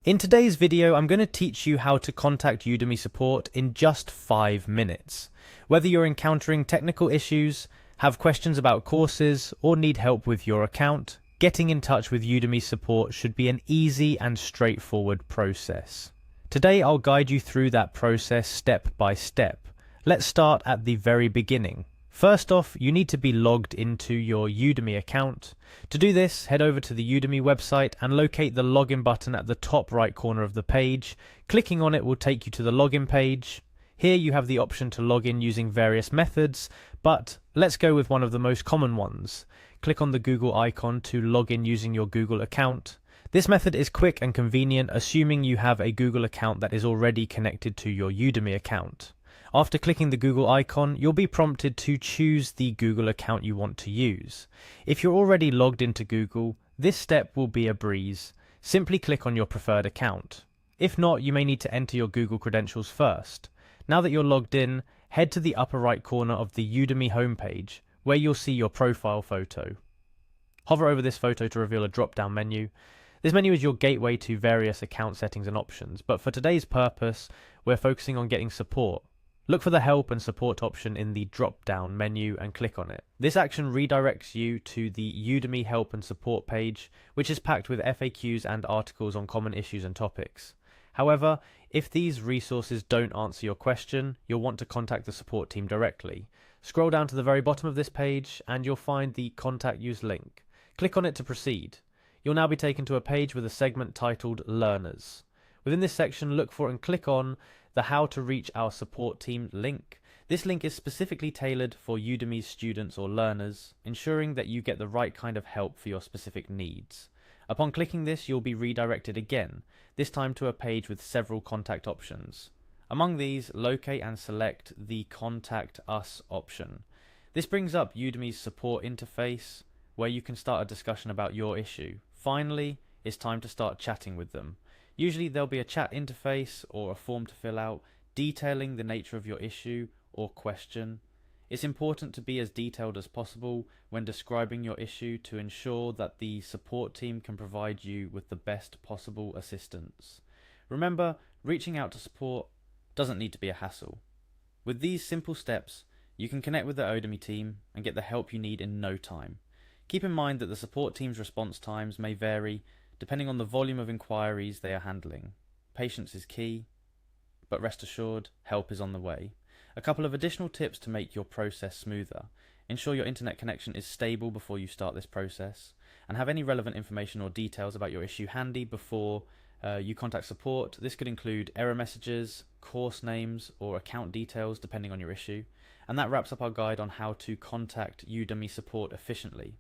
In today's video, I'm going to teach you how to contact Udemy support in just 5 minutes. Whether you're encountering technical issues, have questions about courses, or need help with your account, getting in touch with Udemy support should be an easy and straightforward process. Today, I'll guide you through that process step by step. Let's start at the very beginning. First off, you need to be logged into your Udemy account. To do this, head over to the Udemy website and locate the login button at the top right corner of the page. Clicking on it will take you to the login page. Here you have the option to log in using various methods, but let's go with one of the most common ones. Click on the Google icon to log in using your Google account. This method is quick and convenient, assuming you have a Google account that is already connected to your Udemy account. After clicking the Google icon, you'll be prompted to choose the Google account you want to use. If you're already logged into Google, this step will be a breeze. Simply click on your preferred account. If not, you may need to enter your Google credentials first. Now that you're logged in, head to the upper right corner of the Udemy homepage, where you'll see your profile photo. Hover over this photo to reveal a drop-down menu. This menu is your gateway to various account settings and options, but for today's purpose, we're focusing on getting support. Look for the Help and Support option in the drop-down menu and click on it. This action redirects you to the Udemy Help and Support page, which is packed with FAQs and articles on common issues and topics. However, if these resources don't answer your question, you'll want to contact the support team directly. Scroll down to the very bottom of this page and you'll find the Contact Us link. Click on it to proceed. You'll now be taken to a page with a segment titled Learners. Within this section, look for and click on the How to Reach Our Support Team link. This link is specifically tailored for Udemy's students or learners, ensuring that you get the right kind of help for your specific needs. Upon clicking this, you'll be redirected again, this time to a page with several contact options. Among these, locate and select the Contact Us option. This brings up Udemy's support interface, where you can start a discussion about your issue. Finally, it's time to start chatting with them. Usually there'll be a chat interface or a form to fill out detailing the nature of your issue or question. It's important to be as detailed as possible when describing your issue to ensure that the support team can provide you with the best possible assistance. Remember, reaching out to support doesn't need to be a hassle. With these simple steps, you can connect with the Udemy team and get the help you need in no time. Keep in mind that the support team's response times may vary depending on the volume of inquiries they are handling. Patience is key, but rest assured, help is on the way. A couple of additional tips to make your process smoother. Ensure your internet connection is stable before you start this process, and have any relevant information or details about your issue handy before you contact support. This could include error messages, course names, or account details depending on your issue. And that wraps up our guide on how to contact Udemy support efficiently.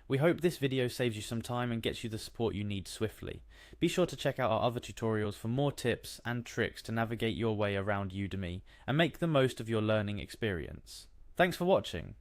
We hope this video saves you some time and gets you the support you need swiftly. Be sure to check out our other tutorials for more tips and tricks to navigate your way around Udemy and make the most of your learning experience. Thanks for watching.